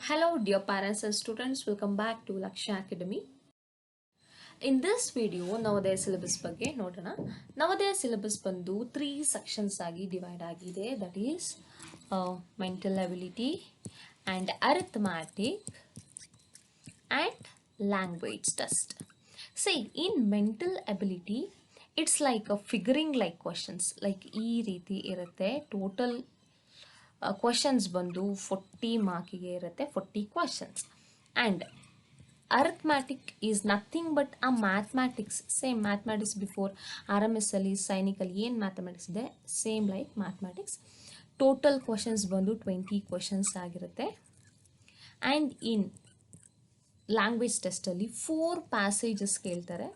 Hello dear parents and students, welcome back to Lakshya Academy. In this video, Navodaya syllabus ಬಗ್ಗೆ ನೋಡೋಣ. Navodaya syllabus ಬಂದು 3 sections ಆಗಿ divide ಆಗಿದೆ. That is mental ability and arithmetic and language test. See, in mental ability, it's like a figuring like questions. Like ಈ ರೀತಿ ಇರುತ್ತೆ. Total questions ಬಂದು 40 ಮಾರ್ಕಿಗೆ ಇರುತ್ತೆ, 40 questions. And arithmetic is nothing but a mathematics. Same mathematics before RMS ಅಲ್ಲಿ ಸೈನಿಕಲ್ಲಿ ಏನು mathematics ಇದೆ same like mathematics. Total questions ಬಂದು 20 questions ಆಗಿರುತ್ತೆ. ಆ್ಯಂಡ್ ಇನ್ ಲ್ಯಾಂಗ್ವೇಜ್ ಟೆಸ್ಟಲ್ಲಿ 4 ಪ್ಯಾಸೇಜಸ್ ಕೇಳ್ತಾರೆ.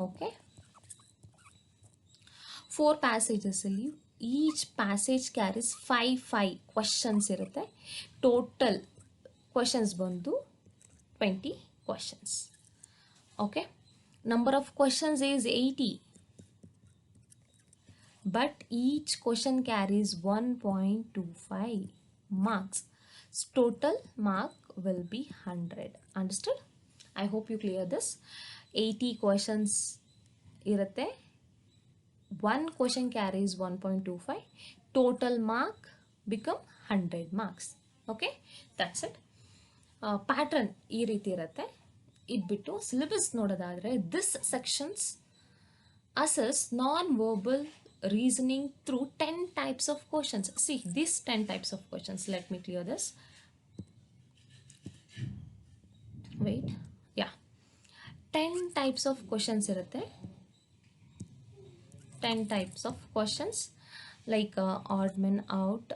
ಓಕೆ, 4 ಪ್ಯಾಸೇಜಸಲ್ಲಿ ಈಚ್ ಪ್ಯಾಸೇಜ್ ಕ್ಯಾರೀಸ್ 5 ಕ್ವಶನ್ಸ್ ಇರುತ್ತೆ. ಟೋಟಲ್ ಕ್ವಶನ್ಸ್ ಬಂದು 20 questions. Okay, number of questions is 80, but each question carries 1.25 marks. Total mark will be 100. Understood? I hope you clear this. 80 questions irutte, one question carries 1.25, total mark become 100 marks. Okay, that's it. Pattern ಈ ರೀತಿ ಇರುತ್ತೆ. ಇದ್ಬಿಟ್ಟು syllabus ನೋಡೋದಾದರೆ this sections access non verbal reasoning through 10 types of questions. See, these 10 types of questions. Let me clear this. Wait. Yeah. 10 types of questions ಇರುತ್ತೆ. 10 types of questions like odd man out,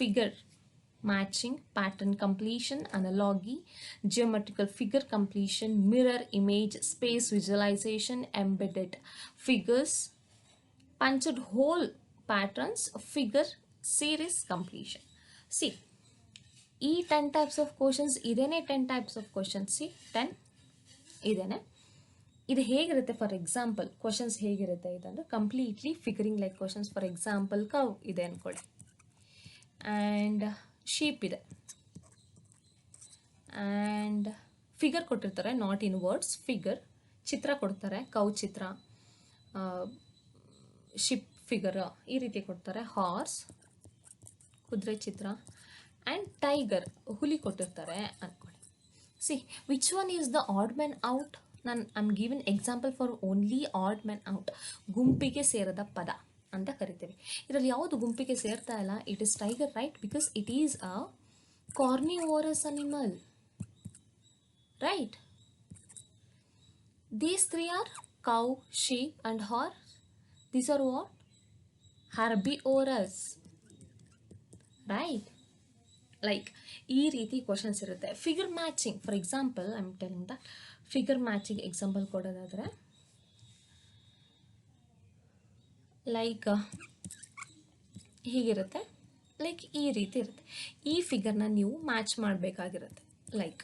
figure matching, pattern completion, analogy, geometrical figure completion, mirror image, space visualization, embedded figures, punched hole patterns, figure series completion. See, ಈ 10 types of questions ಇದೇನೆ 10 types of questions. See, 10 ಇದೇನೆ. ಇದು ಹೇಗಿರುತ್ತೆ? For example questions ಹೇಗಿರುತ್ತೆ ಇದಂದರೆ completely figuring like questions. For example cow ಇದೆ ಅಂದ್ಕೊಳ್ಳಿ, and sheep ಇದೆ, ಆ್ಯಂಡ್ ಫಿಗರ್ ಕೊಟ್ಟಿರ್ತಾರೆ, ನಾಟ್ ಇನ್ ವರ್ಡ್ಸ್, ಫಿಗರ್ ಚಿತ್ರ ಕೊಡ್ತಾರೆ, ಕೌ ಚಿತ್ರ, ಶಿಪ್ ಫಿಗರ್ ಈ ರೀತಿ ಕೊಡ್ತಾರೆ, ಹಾರ್ಸ್ ಕುದುರೆ ಚಿತ್ರ, ಆ್ಯಂಡ್ ಟೈಗರ್ ಹುಲಿ ಕೊಟ್ಟಿರ್ತಾರೆ ಅಂದ್ಕೊಳ್ಳಿ. See, which one is the odd man out? I'm given example for only odd man out, ಗುಂಪಿಗೆ ಸೇರದ ಪದ ಅಂತ ಕರಿತೀವಿ. ಇದರಲ್ಲಿ ಯಾವುದು ಗುಂಪಿಗೆ ಸೇರ್ತಾ ಇಲ್ಲ? It is tiger, right? Because it is a carnivorous animal, right? These 3 are cow, sheep and horse. These are what? Herbivorous, right? Like ಈ ರೀತಿ ಕ್ವಶನ್ಸ್ ಇರುತ್ತೆ. Figure matching, for example I am telling the figure matching example ಕೊಡೋದಾದರೆ like ಹೀಗಿರುತ್ತೆ, like ಈ ರೀತಿ ಇರುತ್ತೆ. ಈ ಫಿಗರ್ನ ನೀವು ಮ್ಯಾಚ್ ಮಾಡಬೇಕಾಗಿರುತ್ತೆ. ಲೈಕ್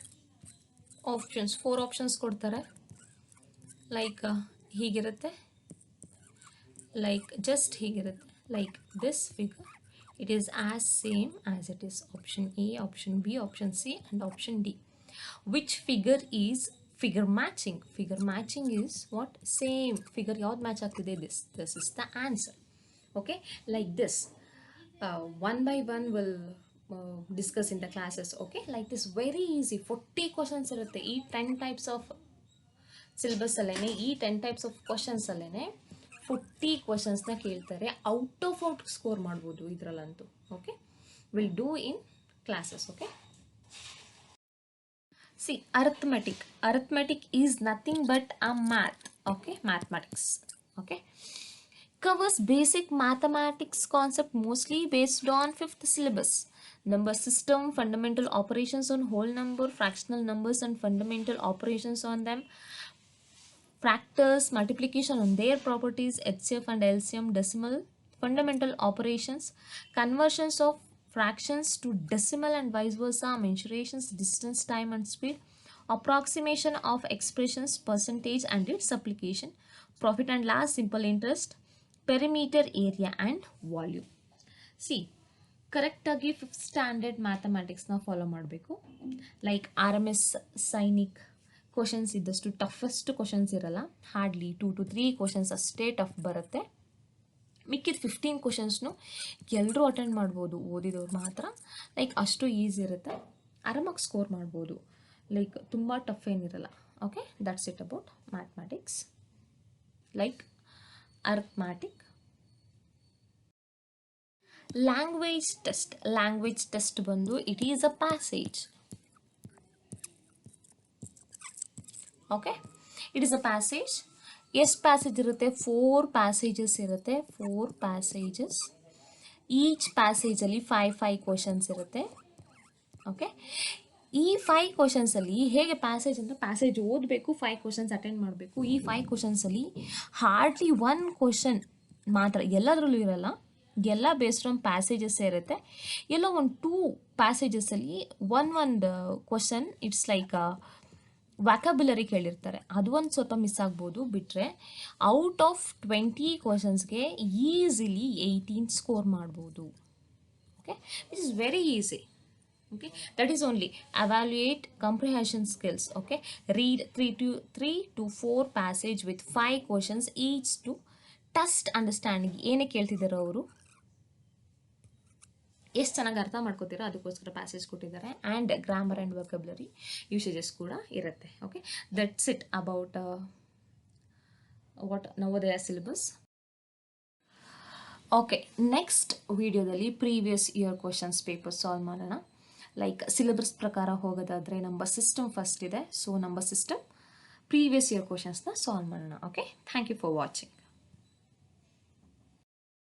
ಆಪ್ಷನ್ಸ್ 4 ಆಪ್ಷನ್ಸ್ ಕೊಡ್ತಾರೆ, ಲೈಕ್ ಹೀಗಿರುತ್ತೆ, ಲೈಕ್ ಜಸ್ಟ್ ಹೀಗಿರುತ್ತೆ, like this figure it is as same as it is option A, option B, option C and option D. Which figure is figure matching? Figure matching is what? Same figure ಯಾವ್ದು match ಆಗ್ತಿದೆ? this is the answer. Okay, like this, one by one will discuss in the classes. Okay, like this, very easy. 40 questions ಇರುತ್ತೆ ಈ 10 types of syllabus ಅಲ್ಲೇನೆ, ಈ 10 types of questions ಅಲ್ಲೇನೆ 40 questions ಕೇಳ್ತಾರೆ. Out of out score ಮಾಡ್ಬೋದು ಇದರಲ್ಲಂತೂ. Okay, will do in classes. Okay, see, arithmetic is nothing but a math. Okay, mathematics. Okay, covers basic mathematics concept mostly based on 5th syllabus. Number system, fundamental operations on whole number, fractional numbers and fundamental operations on them, factors, multiplication on their properties, HCF and LCM, decimal, fundamental operations, conversions of fractions to decimal and vice versa, mensurations, distance, time and speed, approximation of expressions, percentage and its application, profit and loss, simple interest, perimeter area and volume. See, ಕರೆಕ್ಟಾಗಿ 5th standard ಮ್ಯಾಥಮೆಟಿಕ್ಸ್ನ follow ಮಾಡಬೇಕು. Like RMS Sainik questions ಇದ್ದಷ್ಟು toughest questions ಇರಲ್ಲ. Hardly 2 to 3 questions ಅಷ್ಟೇ tough ಬರುತ್ತೆ. ಮಿಕ್ಕಿದ 15 ಕ್ವಶನ್ಸ್ನು ಎಲ್ಲರೂ attend ಮಾಡ್ಬೋದು, ಓದಿದವ್ರು ಮಾತ್ರ. ಲೈಕ್ ಅಷ್ಟು ಈಸಿ ಇರುತ್ತೆ, ಆರಾಮಾಗಿ ಸ್ಕೋರ್ ಮಾಡ್ಬೋದು. ಲೈಕ್ ತುಂಬ ಟಫ್ ಏನಿರಲ್ಲ. Okay, that's it about mathematics. Like arithmetic. Language test ಬಂದು it is a passage. Okay, it is a passage. ಎಷ್ಟು ಪ್ಯಾಸೇಜ್ ಇರುತ್ತೆ? 4 ಪ್ಯಾಸೇಜಸ್ ಇರುತ್ತೆ. 4 ಪ್ಯಾಸೇಜಸ್. ಈಚ್ ಪ್ಯಾಸೇಜಲ್ಲಿ 5 ಕ್ವಶನ್ಸ್ ಇರುತ್ತೆ. ಓಕೆ, ಈ 5 ಕ್ವಶನ್ಸಲ್ಲಿ ಹೇಗೆ ಪ್ಯಾಸೇಜ್ ಅಂದರೆ ಪ್ಯಾಸೇಜ್ ಓದಬೇಕು, 5 ಕ್ವಶನ್ಸ್ ಅಟೆಂಡ್ ಮಾಡಬೇಕು. ಈ 5 ಕ್ವಶನ್ಸಲ್ಲಿ ಹಾರ್ಡ್ಲಿ 1 ಕ್ವಶನ್ ಮಾತ್ರ, ಎಲ್ಲದರಲ್ಲೂ ಇರಲ್ಲ, ಎಲ್ಲ ಬೇಸ್ಡ್ ಆನ್ ಪ್ಯಾಸೇಜಸ್ಸೇ ಇರುತ್ತೆ. ಎಲ್ಲೋ ಒಂದು 2 ಪ್ಯಾಸೇಜಸ್ಸಲ್ಲಿ ಒಂದು ಕ್ವಶನ್ ಇಟ್ಸ್ ಲೈಕ್ ವ್ಯಾಕಬ್ಯುಲರಿ ಕೇಳಿರ್ತಾರೆ, ಅದು ಒಂದು ಸ್ವಲ್ಪ ಮಿಸ್ ಆಗ್ಬೋದು. ಬಿಟ್ಟರೆ ಔಟ್ ಆಫ್ 20 ಕ್ವಶನ್ಸ್ಗೆ ಈಸಿಲಿ 18 ಸ್ಕೋರ್ ಮಾಡ್ಬೋದು. Okay, which is very easy. Okay, that is only evaluate comprehension skills. Okay, read 3 to 4 passage with 5 questions each to test understanding. ಏನಕ್ಕೆ ಹೇಳ್ತಿದ್ದಾರೆ ಅವರು, ಎಷ್ಟು ಚೆನ್ನಾಗಿ ಅರ್ಥ ಮಾಡ್ಕೋತೀರಾ ಅದಕ್ಕೋಸ್ಕರ ಪ್ಯಾಸೇಜ್ ಕೊಟ್ಟಿದ್ದಾರೆ. And grammar and vocabulary usages ಕೂಡ ಇರುತ್ತೆ. Okay, that's it about what Navodaya syllabus. Okay, next ವಿಡಿಯೋದಲ್ಲಿ previous year questions paper solve ಮಾಡೋಣ. ಲೈಕ್ ಸಿಲೆಬಸ್ ಪ್ರಕಾರ ಹೋಗೋದಾದರೆ ನಂಬರ್ ಸಿಸ್ಟಮ್ ಫಸ್ಟ್ ಇದೆ. So number system previous year ಕ್ವಶನ್ಸ್ನ ಸಾಲ್ವ್ ಮಾಡೋಣ. Okay, thank you for watching.